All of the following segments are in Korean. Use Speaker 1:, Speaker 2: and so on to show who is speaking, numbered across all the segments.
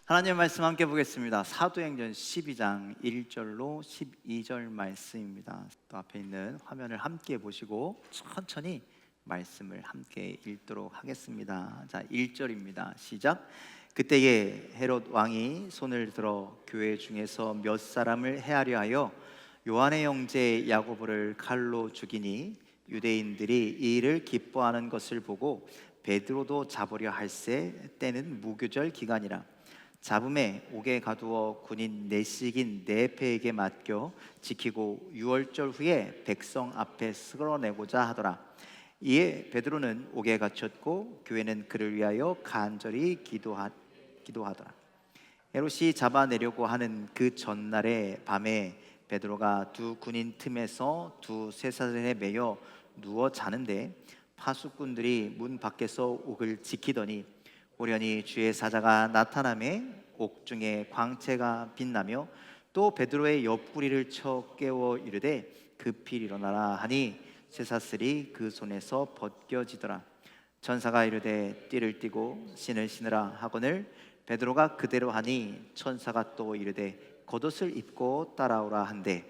Speaker 1: 하나님의 말씀 함께 보겠습니다. 사도행전 12장 1절로 12절 말씀입니다. 또 앞에 있는 화면을 함께 보시고 천천히 말씀을 함께 읽도록 하겠습니다. 자, 1절입니다. 시작. 그때에 헤롯 왕이 손을 들어 교회 중에서 몇 사람을 해하려 하여 요한의 형제 야고보를 칼로 죽이니 유대인들이 이 일을 기뻐하는 것을 보고 베드로도 잡으려 할세 때는 무교절 기간이라. 잡음에 옥에 가두어 군인 내식인 네페에게 맡겨 지키고 유월절 후에 백성 앞에 쓸어내고자 하더라. 이에 베드로는 옥에 갇혔고 교회는 그를 위하여 간절히 기도하더라. 헤롯이 잡아내려고 하는 그 전날의 밤에 베드로가 두 군인 틈에서 두 쇠사슬에 매여 누워 자는데 파수꾼들이 문 밖에서 옥을 지키더니 우연히 주의 사자가 나타나매 옥중에 광채가 빛나며 또 베드로의 옆구리를 쳐 깨워 이르되 급히 일어나라 하니 쇠사슬이 그 손에서 벗겨지더라. 천사가 이르되 띠를 띠고 신을 신으라 하거늘 베드로가 그대로 하니 천사가 또 이르되 겉옷을 입고 따라오라 한대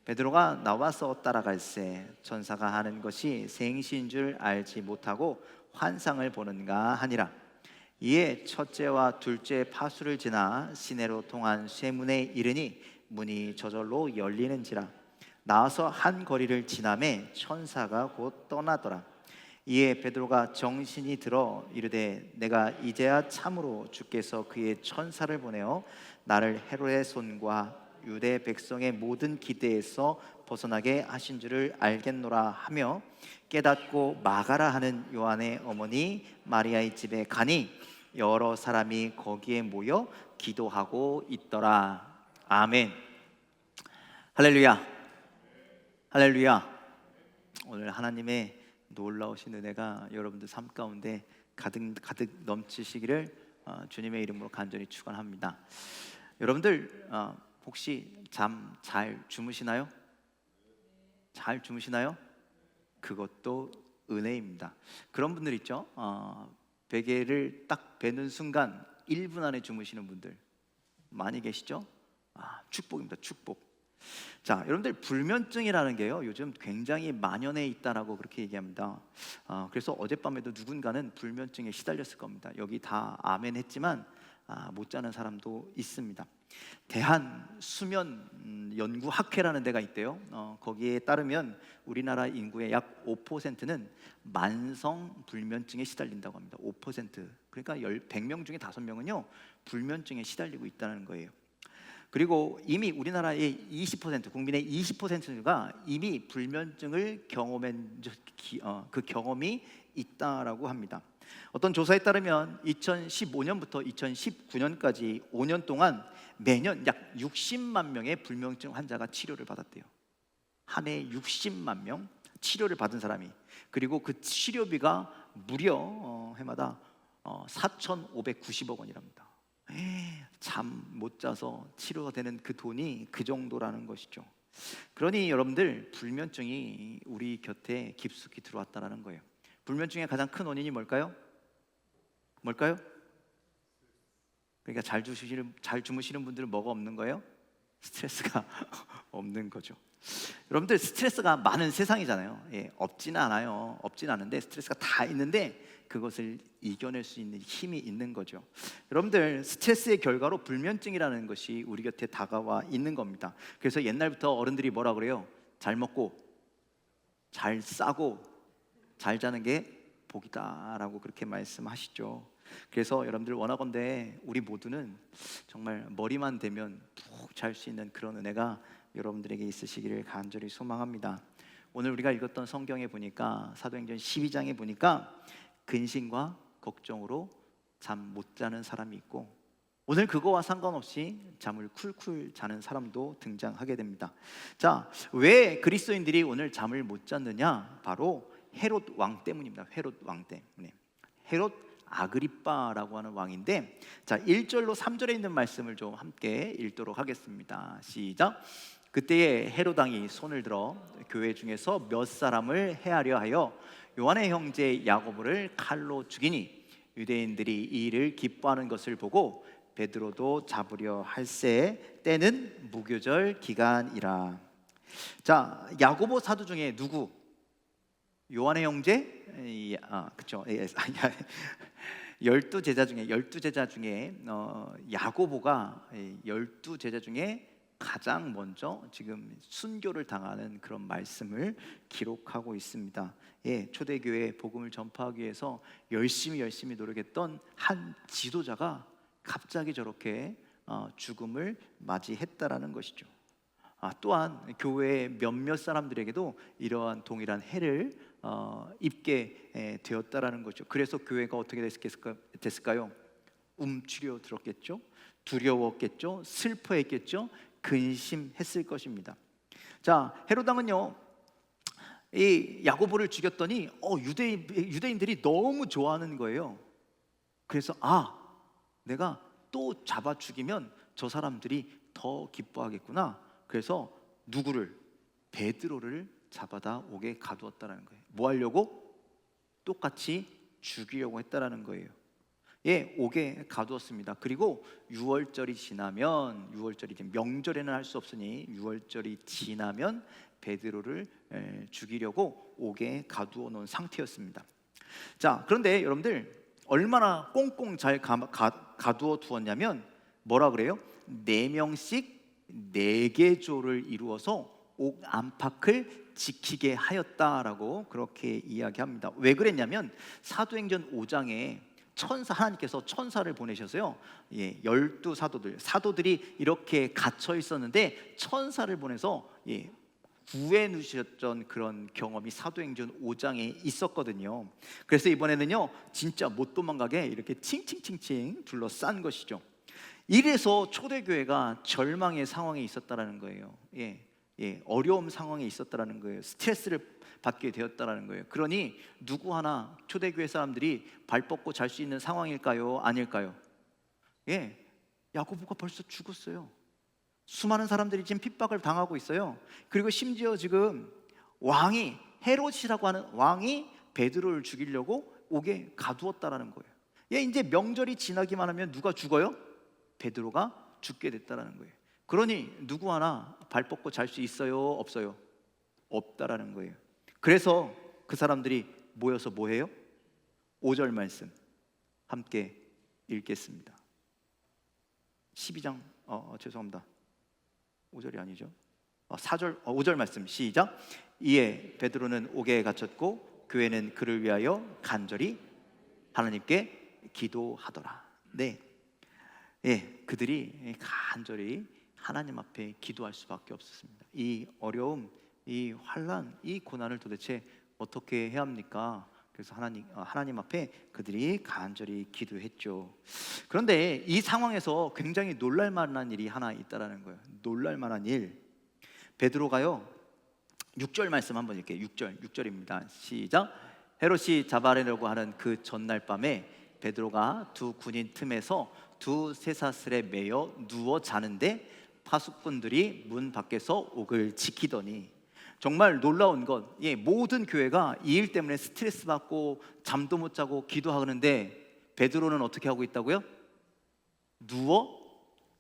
Speaker 1: 베드로가 나와서 따라갈새 천사가 하는 것이 생시인 줄 알지 못하고 환상을 보는가 하니라. 이에 첫째와 둘째 파수를 지나 시내로 통한 쇠문에 이르니 문이 저절로 열리는지라. 나와서 한 거리를 지나매 천사가 곧 떠나더라. 이에 베드로가 정신이 들어 이르되 내가 이제야 참으로 주께서 그의 천사를 보내어 나를 헤롯의 손과 유대 백성의 모든 기대에서 벗어나게 하신 줄을 알겠노라 하며 깨닫고 마가라 하는 요한의 어머니 마리아의 집에 가니 여러 사람이 거기에 모여 기도하고 있더라. 아멘. 할렐루야. 할렐루야. 오늘 하나님의 놀라우신 은혜가 여러분들 삶 가운데 가득 넘치시기를 주님의 이름으로 간절히 축원합니다. 여러분들 혹시 잠 잘 주무시나요? 잘 주무시나요? 그것도 은혜입니다. 그런 분들 있죠? 베개를 딱 베는 순간 1분 안에 주무시는 분들 많이 계시죠? 축복입니다. 축복. 자, 여러분들 불면증이라는 게요 요즘 굉장히 만연해 있다라고 그렇게 얘기합니다. 그래서 어젯밤에도 누군가는 불면증에 시달렸을 겁니다. 여기 다 아멘 했지만 못 자는 사람도 있습니다. 대한 수면 연구 학회라는 데가 있대요. 거기에 따르면 우리나라 인구의 약 5%는 만성 불면증에 시달린다고 합니다. 5%. 그러니까 100명 중에 5명은요 불면증에 시달리고 있다는 거예요. 그리고 이미 우리나라의 20% 국민의 20%가 이미 불면증을 경험한 그 경험이 있다라고 합니다. 어떤 조사에 따르면 2015년부터 2019년까지 5년 동안 매년 약 60만 명의 불면증 환자가 치료를 받았대요. 한 해 60만 명 치료를 받은 사람이. 그리고 그 치료비가 무려 해마다 4,590억 원이랍니다. 잠 못 자서 치료되는 그 돈이 그 정도라는 것이죠. 그러니 여러분들 불면증이 우리 곁에 깊숙이 들어왔다라는 거예요. 불면증의 가장 큰 원인이 뭘까요? 뭘까요? 그러니까 잘 주무시는 분들은 뭐가 없는 거예요? 스트레스가 없는 거죠. 여러분들 스트레스가 많은 세상이잖아요. 없지는 않아요. 없지는 않은데 스트레스가 다 있는데 그것을 이겨낼 수 있는 힘이 있는 거죠. 여러분들 스트레스의 결과로 불면증이라는 것이 우리 곁에 다가와 있는 겁니다. 그래서 옛날부터 어른들이 뭐라 그래요? 잘 먹고 잘 싸고 잘 자는 게 복이다라고 그렇게 말씀하시죠. 그래서 여러분들 원하건대 우리 모두는 정말 머리만 대면 푹 잘 수 있는 그런 은혜가 여러분들에게 있으시기를 간절히 소망합니다. 오늘 우리가 읽었던 성경에 보니까 사도행전 12장에 보니까 근심과 걱정으로 잠 못 자는 사람이 있고 오늘 그거와 상관없이 잠을 쿨쿨 자는 사람도 등장하게 됩니다. 자, 왜 그리스도인들이 오늘 잠을 못 잤느냐? 바로 헤롯 왕 때문입니다. 헤롯 왕 때문에. 헤롯 아그리빠라고 하는 왕인데, 자 1절로 3절에 있는 말씀을 좀 함께 읽도록 하겠습니다. 시작. 그때에 헤롯 왕이 손을 들어 교회 중에서 몇 사람을 해하려 하여 요한의 형제 야고보를 칼로 죽이니 유대인들이 이 일을 기뻐하는 것을 보고 베드로도 잡으려 할세 때는 무교절 기간이라. 자, 야고보 사도 중에 누구? 요한의 형제? 그렇죠. 열두 제자 중에 야고보가 12제자 중에 가장 먼저 지금 순교를 당하는 그런 말씀을 기록하고 있습니다. 초대교회 복음을 전파하기 위해서 열심히 노력했던 한 지도자가 갑자기 저렇게 죽음을 맞이했다라는 것이죠. 또한 교회의 몇몇 사람들에게도 이러한 동일한 해를 입게 되었다라는 거죠. 그래서 교회가 어떻게 됐을까요? 움츠려들었겠죠, 두려웠겠죠, 슬퍼했겠죠, 근심했을 것입니다. 자, 헤롯 왕은요, 이 야고보를 죽였더니 유대인들이 너무 좋아하는 거예요. 그래서 내가 또 잡아 죽이면 저 사람들이 더 기뻐하겠구나. 그래서 누구를? 베드로를 잡아다 옥에 가두었다라는 거예요. 뭐 하려고? 똑같이 죽이려고 했다라는 거예요. 옥에 가두었습니다. 그리고 6월절이 지나면, 6월절이 이제 명절에는 할 수 없으니 6월절이 지나면 베드로를 죽이려고 옥에 가두어 놓은 상태였습니다. 자, 그런데 여러분들 얼마나 꽁꽁 잘 가두어 두었냐면 뭐라 그래요? 4명씩 4개조를 이루어서 옥 안팎을 지키게 사하였다라고 그렇게 이야기합니다. 왜 그랬냐면 사도행전 5장에 하나님께서 천사를 보내셔서요, 12사도들이 이렇게 갇혀 있었는데 천사를 보내서 구해 누셨던 그런 경험이 사도행전 5장에 있었거든요. 그래서 이번에는요, 진짜 못 도망가게 이렇게 칭칭칭칭 둘러싼 것이죠. 이래서 초대교회가 절망의 상황에 있었다라는 거예요. 어려움 상황에 있었다라는 거예요. 스트레스를 받게 되었다라는 거예요. 그러니 누구 하나 초대교회 사람들이 발 뻗고 잘 수 있는 상황일까요? 아닐까요? 야고보가 벌써 죽었어요. 수많은 사람들이 지금 핍박을 당하고 있어요. 그리고 심지어 지금 헤롯이라고 하는 왕이 베드로를 죽이려고 옥에 가두었다라는 거예요. 이제 명절이 지나기만 하면 누가 죽어요? 베드로가 죽게 됐다라는 거예요. 그러니 누구 하나 발 뻗고 잘 수 있어요? 없어요? 없다라는 거예요. 그래서 그 사람들이 모여서 뭐 해요? 5절 말씀 함께 읽겠습니다. 12장 죄송합니다. 5절이 아니죠. 5절 말씀 시작. 이에 베드로는 옥에 갇혔고 교회는 그를 위하여 간절히 하나님께 기도하더라. 그들이 간절히 하나님 앞에 기도할 수밖에 없었습니다. 이 어려움, 이 환난, 이 고난을 도대체 어떻게 해야 합니까? 그래서 하나님 앞에 그들이 간절히 기도했죠. 그런데 이 상황에서 굉장히 놀랄 만한 일이 하나 있다라는 거예요. 놀랄 만한 일. 베드로가요, 6절 말씀 한번 읽게요. 6절입니다. 시작. 헤롯이 잡아내려고 하는 그 전날 밤에 베드로가 두 군인 틈에서 두 쇠사슬에 매여 누워 자는데 파수꾼들이 문 밖에서 옥을 지키더니, 정말 놀라운 것, 모든 교회가 이 일 때문에 스트레스 받고 잠도 못 자고 기도하는데 베드로는 어떻게 하고 있다고요? 누워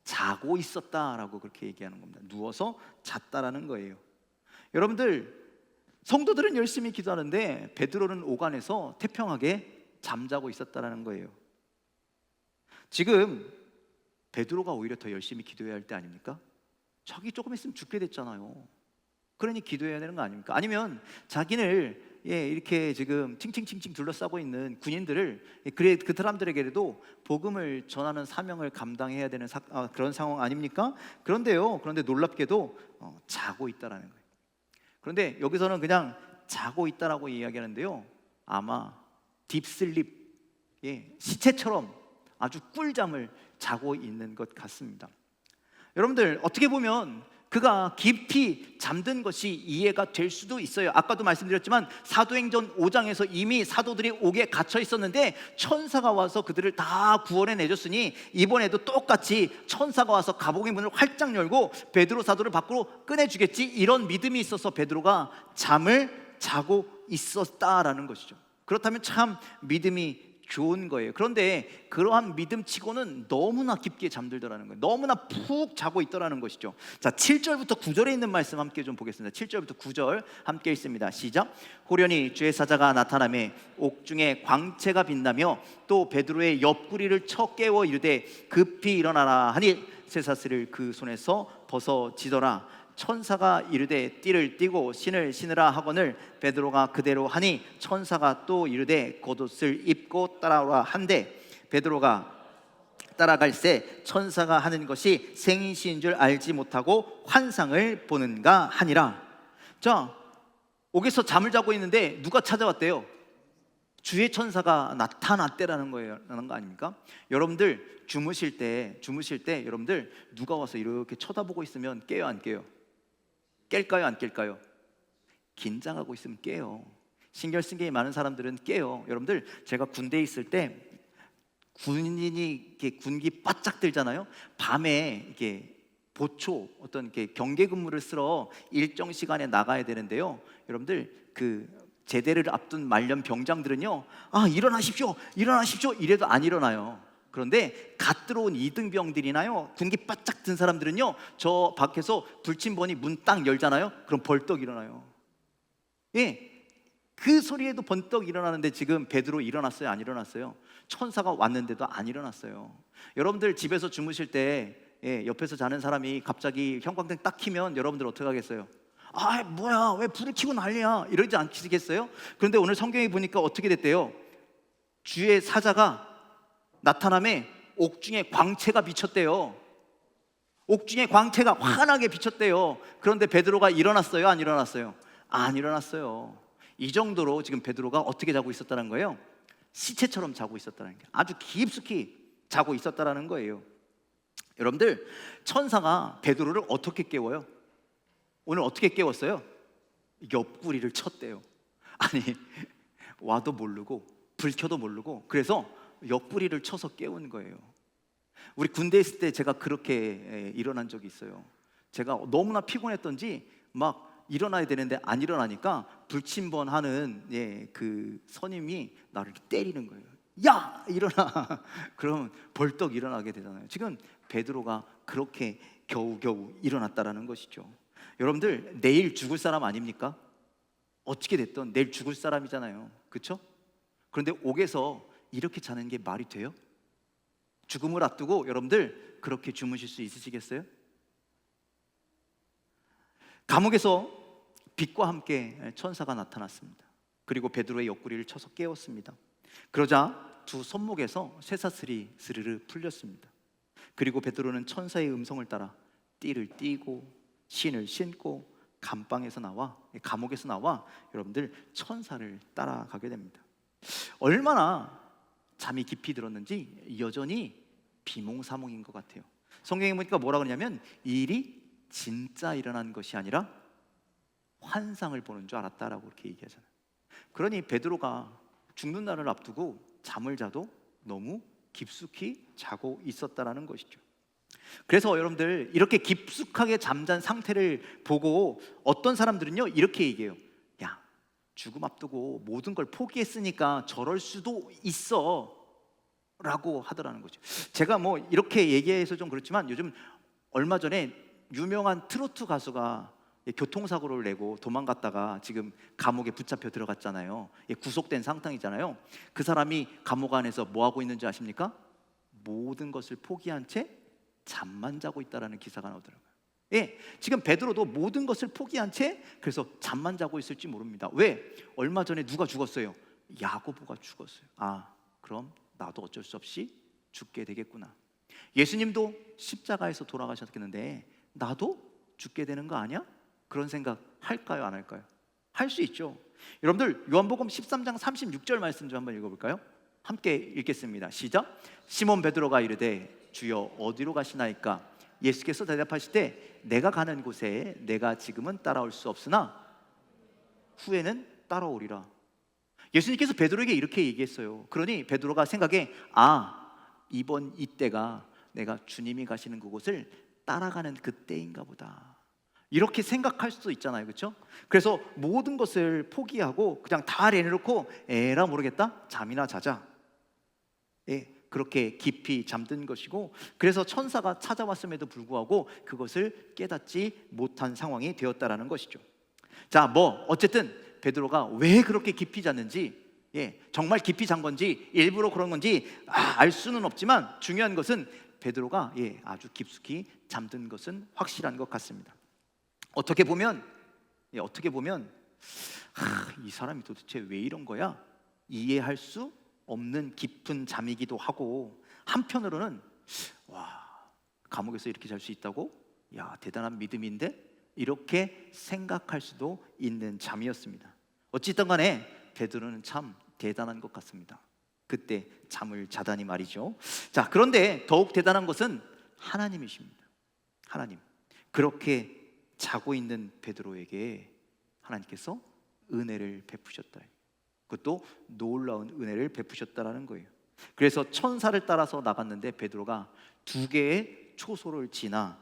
Speaker 1: 자고 있었다라고 그렇게 얘기하는 겁니다. 누워서 잤다라는 거예요. 여러분들, 성도들은 열심히 기도하는데 베드로는 옥 안에서 태평하게 잠자고 있었다라는 거예요. 지금 베드로가 오히려 더 열심히 기도해야 할 때 아닙니까? 자기 조금 있으면 죽게 됐잖아요. 그러니 기도해야 되는 거 아닙니까? 아니면 자기를 이렇게 지금 칭칭칭칭 둘러싸고 있는 군인들을 그 사람들에게도 복음을 전하는 사명을 감당해야 되는 그런 상황 아닙니까? 그런데 놀랍게도 자고 있다라는 거예요. 그런데 여기서는 그냥 자고 있다라고 이야기하는데요, 아마 딥슬립, 시체처럼 아주 꿀잠을 자고 있는 것 같습니다. 여러분들, 어떻게 보면 그가 깊이 잠든 것이 이해가 될 수도 있어요. 아까도 말씀드렸지만 사도행전 5장에서 이미 사도들이 옥에 갇혀 있었는데 천사가 와서 그들을 다 구원해 내줬으니 이번에도 똑같이 천사가 와서 감옥의 문을 활짝 열고 베드로 사도를 밖으로 꺼내주겠지, 이런 믿음이 있어서 베드로가 잠을 자고 있었다라는 것이죠. 그렇다면 참 믿음이 좋은 거예요. 그런데 그러한 믿음치고는 너무나 깊게 잠들더라는 거예요. 너무나 푹 자고 있더라는 것이죠. 자, 7절부터 9절에 있는 말씀 함께 좀 보겠습니다. 7절부터 9절 함께 읽습니다. 시작. 호련히 주의 사자가 나타나매 옥중에 광채가 빛나며 또 베드로의 옆구리를 쳐 깨워 이르되 급히 일어나라 하니 쇠사슬을 그 손에서 벗어지더라. 천사가 이르되 띠를 띠고 신을 신으라 하거늘 베드로가 그대로 하니 천사가 또 이르되 겉옷을 입고 따라오라 한데 베드로가 따라갈새 천사가 하는 것이 생시인 줄 알지 못하고 환상을 보는가 하니라. 자, 옥에서 잠을 자고 있는데 누가 찾아왔대요? 주의 천사가 나타났대라는 거예요. 라는 거 아닙니까? 여러분들 주무실 때 여러분들 누가 와서 이렇게 쳐다보고 있으면 깨요, 안 깨요? 깰까요, 안 깰까요? 긴장하고 있으면 깨요. 신경 쓴 게 많은 사람들은 깨요. 여러분들, 제가 군대에 있을 때 군인이 이렇게 군기 바짝 들잖아요. 밤에 이렇게 보초 어떤 이렇게 경계 근무를 쓰러 일정 시간에 나가야 되는데요. 여러분들 그 제대를 앞둔 말년 병장들은요, 일어나십시오 이래도 안 일어나요. 그런데 갓 들어온 2등병들이나요, 군기 바짝 든 사람들은요, 저 밖에서 불침번이 문 딱 열잖아요. 그럼 벌떡 일어나요. 예, 그 소리에도 번떡 일어나는데 지금 베드로 일어났어요, 안 일어났어요? 천사가 왔는데도 안 일어났어요. 여러분들 집에서 주무실 때 옆에서 자는 사람이 갑자기 형광등 딱 켜면 여러분들 어떻게 하겠어요? 뭐야, 왜 불을 켜고 난리야, 이러지 않겠어요? 그런데 오늘 성경에 보니까 어떻게 됐대요? 주의 사자가 나타남에 옥중에 광채가 비쳤대요. 옥중에 광채가 환하게 비쳤대요. 그런데 베드로가 일어났어요, 안 일어났어요? 안 일어났어요. 이 정도로 지금 베드로가 어떻게 자고 있었다는 거예요? 시체처럼 자고 있었다는 거예요. 아주 깊숙이 자고 있었다는 거예요. 여러분들, 천사가 베드로를 어떻게 깨워요? 오늘 어떻게 깨웠어요? 옆구리를 쳤대요. 아니, 와도 모르고 불 켜도 모르고, 그래서 옆구리를 쳐서 깨운 거예요. 우리 군대에 있을 때 제가 그렇게 일어난 적이 있어요. 제가 너무나 피곤했던지 막 일어나야 되는데 안 일어나니까 불침번 하는 그 선임이 나를 때리는 거예요. 야, 일어나. 그러면 벌떡 일어나게 되잖아요. 지금 베드로가 그렇게 겨우겨우 일어났다라는 것이죠. 여러분들, 내일 죽을 사람 아닙니까? 어떻게 됐든 내일 죽을 사람이잖아요. 그렇죠? 그런데 옥에서 이렇게 자는 게 말이 돼요? 죽음을 앞두고 여러분들 그렇게 주무실 수 있으시겠어요? 감옥에서 빛과 함께 천사가 나타났습니다. 그리고 베드로의 옆구리를 쳐서 깨웠습니다. 그러자 두 손목에서 쇠사슬이 스르르 풀렸습니다. 그리고 베드로는 천사의 음성을 따라 띠를 띠고 신을 신고 감옥에서 나와 여러분들 천사를 따라가게 됩니다. 얼마나 잠이 깊이 들었는지 여전히 비몽사몽인 것 같아요. 성경에 보니까 뭐라 그러냐면 일이 진짜 일어난 것이 아니라 환상을 보는 줄 알았다라고 이렇게 얘기하잖아요. 그러니 베드로가 죽는 날을 앞두고 잠을 자도 너무 깊숙이 자고 있었다라는 것이죠. 그래서 여러분들, 이렇게 깊숙하게 잠잔 상태를 보고 어떤 사람들은요 이렇게 얘기해요. 야, 죽음 앞두고 모든 걸 포기했으니까 저럴 수도 있어 라고 하더라는 거죠. 제가 뭐 이렇게 얘기해서 좀 그렇지만, 요즘 얼마 전에 유명한 트로트 가수가 교통사고를 내고 도망갔다가 지금 감옥에 붙잡혀 들어갔잖아요. 구속된 상황이잖아요. 그 사람이 감옥 안에서 뭐 하고 있는지 아십니까? 모든 것을 포기한 채 잠만 자고 있다라는 기사가 나오더라고요. 지금 베드로도 모든 것을 포기한 채 그래서 잠만 자고 있을지 모릅니다. 왜? 얼마 전에 누가 죽었어요? 야고보가 죽었어요. 그럼 나도 어쩔 수 없이 죽게 되겠구나. 예수님도 십자가에서 돌아가셨겠는데 나도 죽게 되는 거 아니야? 그런 생각 할까요, 안 할까요? 할 수 있죠. 여러분들, 요한복음 13장 36절 말씀 좀 한번 읽어볼까요? 함께 읽겠습니다. 시작. 시몬 베드로가 이르되 주여 어디로 가시나이까? 예수께서 대답하시되 내가 가는 곳에 내가 지금은 따라올 수 없으나 후에는 따라오리라. 예수님께서 베드로에게 이렇게 얘기했어요. 그러니 베드로가 생각해, 이번 이때가 내가 주님이 가시는 그곳을 따라가는 그때인가 보다, 이렇게 생각할 수도 있잖아요. 그렇죠? 그래서 모든 것을 포기하고 그냥 다 내려놓고 에라 모르겠다, 잠이나 자자, 그렇게 깊이 잠든 것이고, 그래서 천사가 찾아왔음에도 불구하고 그것을 깨닫지 못한 상황이 되었다라는 것이죠. 자, 어쨌든 베드로가 왜 그렇게 깊이 잤는지, 정말 깊이 잔 건지 일부러 그런 건지 알 수는 없지만, 중요한 것은 베드로가 아주 깊숙이 잠든 것은 확실한 것 같습니다. 어떻게 보면 이 사람이 도대체 왜 이런 거야? 이해할 수 없는 깊은 잠이기도 하고, 한편으로는 감옥에서 이렇게 잘 수 있다고? 야, 대단한 믿음인데? 이렇게 생각할 수도 있는 잠이었습니다. 어찌됐든 간에 베드로는 참 대단한 것 같습니다. 그때 잠을 자다니 말이죠. 자, 그런데 더욱 대단한 것은 하나님이십니다. 하나님, 그렇게 자고 있는 베드로에게 하나님께서 은혜를 베푸셨다. 그것도 놀라운 은혜를 베푸셨다라는 거예요. 그래서 천사를 따라서 나갔는데 베드로가 2개의 초소를 지나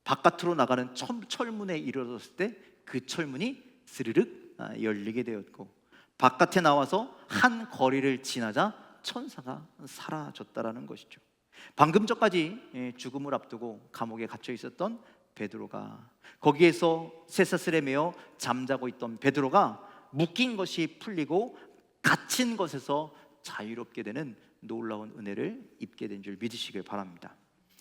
Speaker 1: 바깥으로 나가는 철문에 이르렀을 때 그 철문이 스르륵 열리게 되었고, 바깥에 나와서 한 거리를 지나자 천사가 사라졌다라는 것이죠. 방금 전까지 죽음을 앞두고 감옥에 갇혀 있었던 베드로가, 거기에서 쇠사슬에 매어 잠자고 있던 베드로가 묶인 것이 풀리고 갇힌 것에서 자유롭게 되는 놀라운 은혜를 입게 된 줄 믿으시길 바랍니다.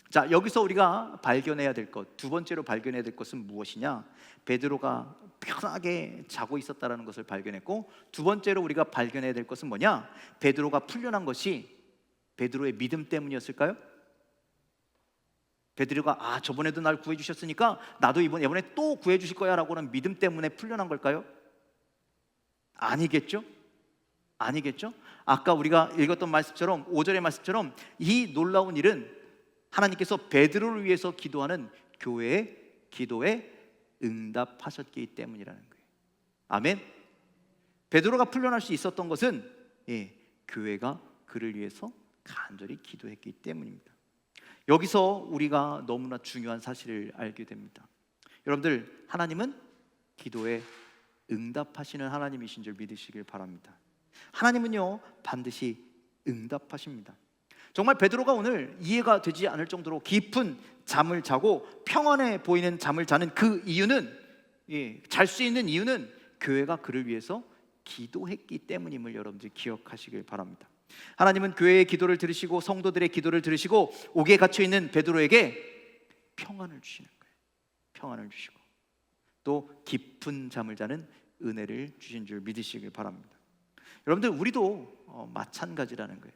Speaker 1: 자, 여기서 우리가 발견해야 될 것, 두 번째로 발견해야 될 것은 무엇이냐? 베드로가 편하게 자고 있었다는 것을 발견했고, 두 번째로 우리가 발견해야 될 것은 뭐냐? 베드로가 풀려난 것이 베드로의 믿음 때문이었을까요? 베드로가 저번에도 날 구해주셨으니까 나도 이번에 또 구해주실 거야 라고 하는 믿음 때문에 풀려난 걸까요? 아니겠죠? 아까 우리가 읽었던 말씀처럼 5절의 말씀처럼 이 놀라운 일은 하나님께서 베드로를 위해서 기도하는 교회의 기도에 응답하셨기 때문이라는 거예요. 아멘. 베드로가 풀려날 수 있었던 것은 교회가 그를 위해서 간절히 기도했기 때문입니다. 여기서 우리가 너무나 중요한 사실을 알게 됩니다. 여러분들, 하나님은 기도에 응답하시는 하나님이신 줄 믿으시길 바랍니다. 하나님은요, 반드시 응답하십니다. 정말 베드로가 오늘 이해가 되지 않을 정도로 깊은 잠을 자고 평안해 보이는 잠을 자는 그 이유는, 잘 수 있는 이유는 교회가 그를 위해서 기도했기 때문임을 여러분들 기억하시길 바랍니다. 하나님은 교회의 기도를 들으시고 성도들의 기도를 들으시고 옥에 갇혀있는 베드로에게 평안을 주시는 거예요. 평안을 주시고 또 깊은 잠을 자는 은혜를 주신 줄 믿으시길 바랍니다. 여러분들, 우리도 마찬가지라는 거예요.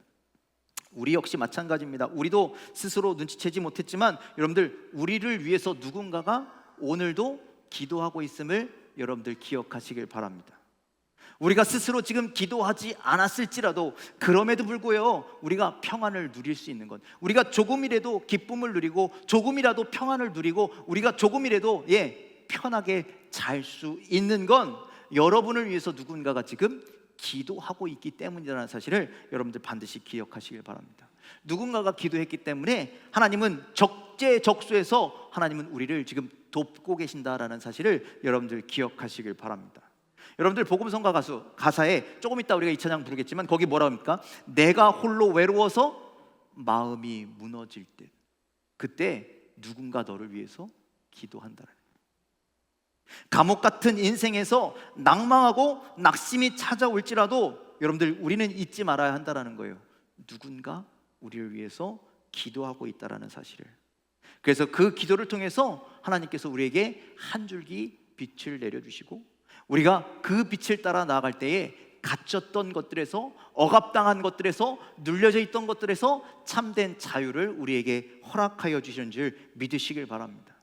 Speaker 1: 우리 역시 마찬가지입니다. 우리도 스스로 눈치채지 못했지만 여러분들, 우리를 위해서 누군가가 오늘도 기도하고 있음을 여러분들 기억하시길 바랍니다. 우리가 스스로 지금 기도하지 않았을지라도 그럼에도 불구하고 우리가 평안을 누릴 수 있는 것, 우리가 조금이라도 기쁨을 누리고 조금이라도 평안을 누리고 우리가 조금이라도 편하게 잘 수 있는 건 여러분을 위해서 누군가가 지금 기도하고 있기 때문이라는 사실을 여러분들 반드시 기억하시길 바랍니다. 누군가가 기도했기 때문에 하나님은 적재적소에서 하나님은 우리를 지금 돕고 계신다라는 사실을 여러분들 기억하시길 바랍니다. 여러분들, 복음성가 가사에 조금 이따 우리가 이 찬양 부르겠지만 거기 뭐라고 합니까? 내가 홀로 외로워서 마음이 무너질 때, 그때 누군가 너를 위해서 기도한다는 거예요. 감옥 같은 인생에서 낭망하고 낙심이 찾아올지라도 여러분들, 우리는 잊지 말아야 한다는 거예요. 누군가 우리를 위해서 기도하고 있다는 사실을. 그래서 그 기도를 통해서 하나님께서 우리에게 한 줄기 빛을 내려주시고, 우리가 그 빛을 따라 나아갈 때에 갇혔던 것들에서, 억압당한 것들에서, 눌려져 있던 것들에서 참된 자유를 우리에게 허락하여 주시는 줄 믿으시길 바랍니다.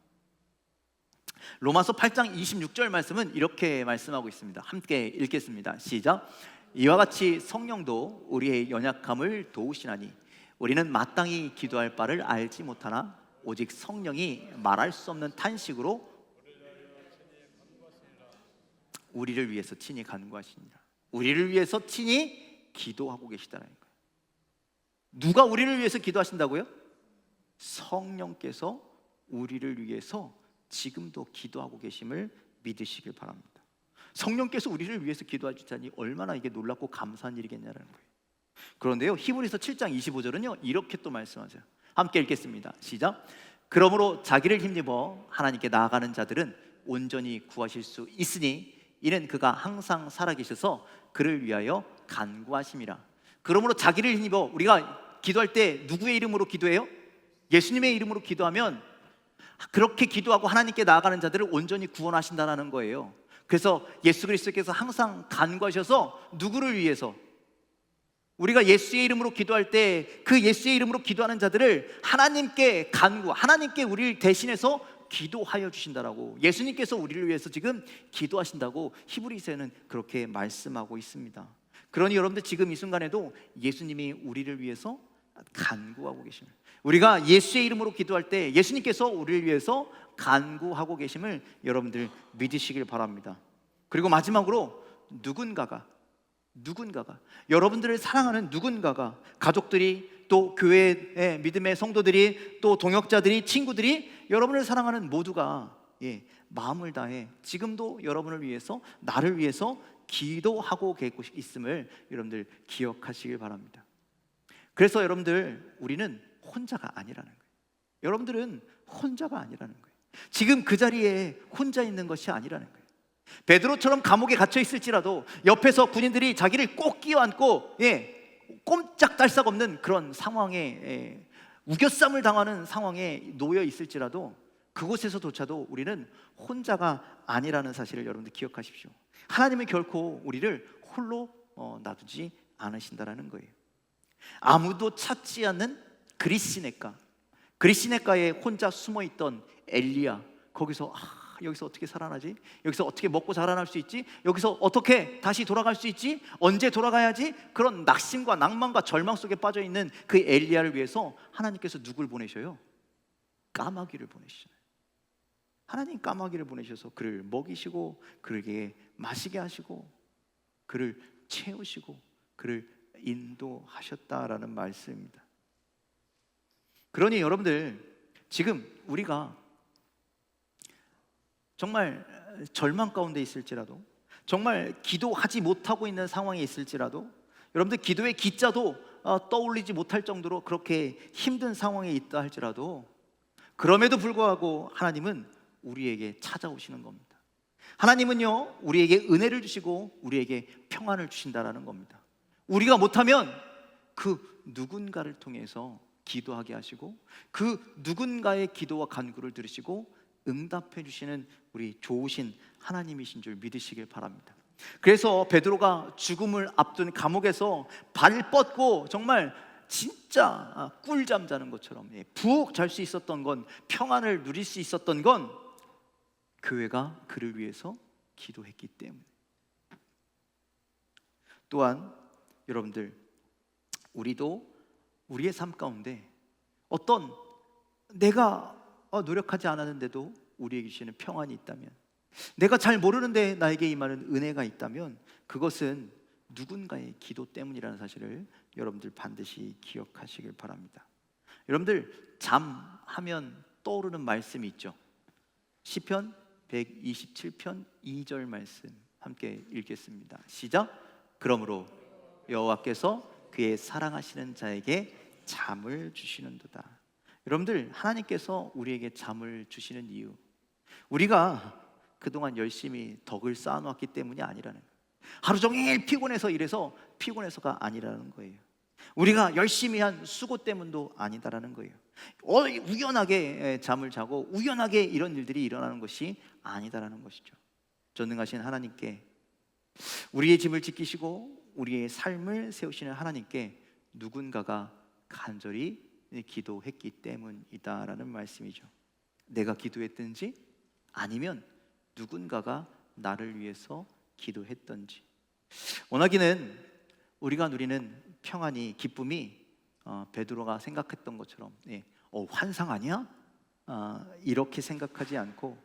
Speaker 1: 로마서 8장 26절 말씀은 이렇게 말씀하고 있습니다. 함께 읽겠습니다. 시작. 이와 같이 성령도 우리의 연약함을 도우시나니 우리는 마땅히 기도할 바를 알지 못하나 오직 성령이 말할 수 없는 탄식으로 우리를 위해서 친히 간구하시니라. 우리를 위해서 친히 기도하고 계시다는 거예요. 누가 우리를 위해서 기도하신다고요? 성령께서 우리를 위해서 지금도 기도하고 계심을 믿으시길 바랍니다. 성령께서 우리를 위해서 기도해 주다니 얼마나 이게 놀랍고 감사한 일이겠냐는 거예요. 그런데요, 히브리서 7장 25절은요 이렇게 또 말씀하세요. 함께 읽겠습니다. 시작. 그러므로 자기를 힘입어 하나님께 나아가는 자들은 온전히 구하실 수 있으니 이는 그가 항상 살아계셔서 그를 위하여 간구하심이라. 그러므로 자기를 힘입어, 우리가 기도할 때 누구의 이름으로 기도해요? 예수님의 이름으로 기도하면 그렇게 기도하고 하나님께 나아가는 자들을 온전히 구원하신다는 거예요. 그래서 예수 그리스도께서 항상 간구하셔서 누구를 위해서? 우리가 예수의 이름으로 기도할 때 그 예수의 이름으로 기도하는 자들을 하나님께 하나님께 우리를 대신해서 기도하여 주신다라고, 예수님께서 우리를 위해서 지금 기도하신다고 히브리서에는 그렇게 말씀하고 있습니다. 그러니 여러분들 지금 이 순간에도 예수님이 우리를 위해서 간구하고 계십니다. 우리가 예수의 이름으로 기도할 때 예수님께서 우리를 위해서 간구하고 계심을 여러분들 믿으시길 바랍니다. 그리고 마지막으로 누군가가 여러분들을 사랑하는 누군가가, 가족들이, 또 교회의 믿음의 성도들이, 또 동역자들이, 친구들이, 여러분을 사랑하는 모두가 마음을 다해 지금도 여러분을 위해서, 나를 위해서 기도하고 계시고 있음을 여러분들 기억하시길 바랍니다. 그래서 여러분들, 우리는 혼자가 아니라는 거예요. 여러분들은 혼자가 아니라는 거예요. 지금 그 자리에 혼자 있는 것이 아니라는 거예요. 베드로처럼 감옥에 갇혀 있을지라도 옆에서 군인들이 자기를 꼭 끼어안고 꼼짝달싹 없는 그런 상황에, 우겨쌈을 당하는 상황에 놓여 있을지라도 그곳에서조차도 우리는 혼자가 아니라는 사실을 여러분들 기억하십시오. 하나님은 결코 우리를 홀로 놔두지 않으신다라는 거예요. 아무도 찾지 않는 그리시네가에 혼자 숨어있던 엘리야, 거기서 여기서 어떻게 살아나지? 여기서 어떻게 먹고 자라날 수 있지? 여기서 어떻게 다시 돌아갈 수 있지? 언제 돌아가야지? 그런 낙심과 낭만과 절망 속에 빠져있는 그 엘리야를 위해서 하나님께서 누굴 보내셔요? 까마귀를 보내시잖아요. 하나님 까마귀를 보내셔서 그를 먹이시고 그에게 마시게 하시고 그를 채우시고 그를 인도하셨다라는 말씀입니다. 그러니 여러분들, 지금 우리가 정말 절망 가운데 있을지라도, 정말 기도하지 못하고 있는 상황에 있을지라도, 여러분들 기도의 기자도 떠올리지 못할 정도로 그렇게 힘든 상황에 있다 할지라도, 그럼에도 불구하고 하나님은 우리에게 찾아오시는 겁니다. 하나님은요, 우리에게 은혜를 주시고 우리에게 평안을 주신다라는 겁니다. 우리가 못하면 그 누군가를 통해서 기도하게 하시고 그 누군가의 기도와 간구를 들으시고 응답해 주시는 우리 좋으신 하나님이신 줄 믿으시길 바랍니다. 그래서 베드로가 죽음을 앞둔 감옥에서 발 뻗고 정말 진짜 꿀잠 자는 것처럼 푹 잘 수 있었던 건, 평안을 누릴 수 있었던 건 교회가 그를 위해서 기도했기 때문에. 또한 여러분들, 우리도 우리의 삶 가운데 어떤 내가 노력하지 않았는데도 우리에게 주시는 평안이 있다면, 내가 잘 모르는데 나에게 임하는 은혜가 있다면 그것은 누군가의 기도 때문이라는 사실을 여러분들 반드시 기억하시길 바랍니다. 여러분들, 잠하면 떠오르는 말씀이 있죠. 시편 127편 2절 말씀 함께 읽겠습니다. 시작. 그러므로 여호와께서 그의 사랑하시는 자에게 잠을 주시는도다. 여러분들, 하나님께서 우리에게 잠을 주시는 이유, 우리가 그동안 열심히 덕을 쌓아놓았기 때문이 아니라는 거예요. 하루 종일 피곤해서 일해서 피곤해서가 아니라는 거예요. 우리가 열심히 한 수고 때문도 아니다라는 거예요. 우연하게 잠을 자고 우연하게 이런 일들이 일어나는 것이 아니다라는 것이죠. 전능하신 하나님께, 우리의 짐을 지키시고 우리의 삶을 세우시는 하나님께 누군가가 간절히 기도했기 때문이다라는 말씀이죠. 내가 기도했든지 아니면 누군가가 나를 위해서 기도했던지. 워낙에는 우리가 누리는 평안이, 기쁨이 베드로가 생각했던 것처럼 환상 아니야? 이렇게 생각하지 않고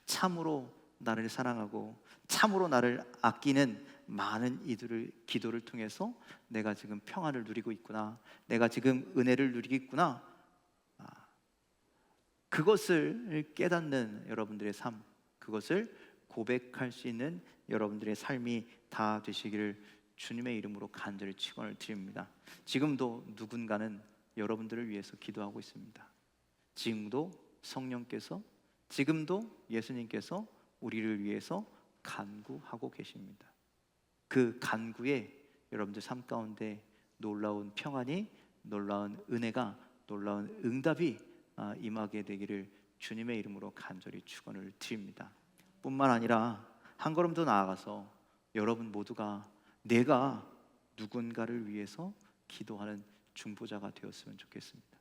Speaker 1: 참으로 나를 사랑하고 참으로 나를 아끼는 많은 이들의 기도를 통해서 내가 지금 평안을 누리고 있구나, 내가 지금 은혜를 누리고 있구나, 그것을 깨닫는 여러분들의 삶, 그것을 고백할 수 있는 여러분들의 삶이 다 되시기를 주님의 이름으로 간절히 축원을 드립니다. 지금도 누군가는 여러분들을 위해서 기도하고 있습니다. 지금도 성령께서, 지금도 예수님께서 우리를 위해서 간구하고 계십니다. 그 간구에 여러분들 삶 가운데 놀라운 평안이, 놀라운 은혜가, 놀라운 응답이 임하게 되기를 주님의 이름으로 간절히 축원을 드립니다. 뿐만 아니라 한 걸음 더 나아가서 여러분 모두가 내가 누군가를 위해서 기도하는 중보자가 되었으면 좋겠습니다.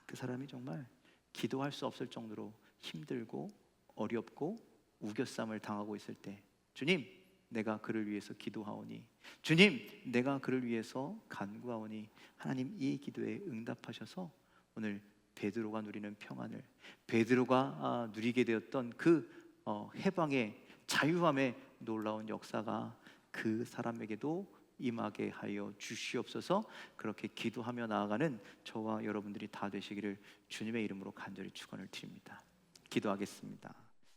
Speaker 1: 그 사람이 정말 기도할 수 없을 정도로 힘들고 어렵고 우겨쌈을 당하고 있을 때, 주님, 내가 그를 위해서 기도하오니, 주님, 내가 그를 위해서 간구하오니, 하나님 이 기도에 응답하셔서 오늘 베드로가 누리는 평안을, 베드로가 누리게 되었던 그 해방의 자유함의 놀라운 역사가 그 사람에게도 임하게 하여 주시옵소서. 그렇게 기도하며 나아가는 저와 여러분들이 다 되시기를 주님의 이름으로 간절히 축원을 드립니다. 기도하겠습니다.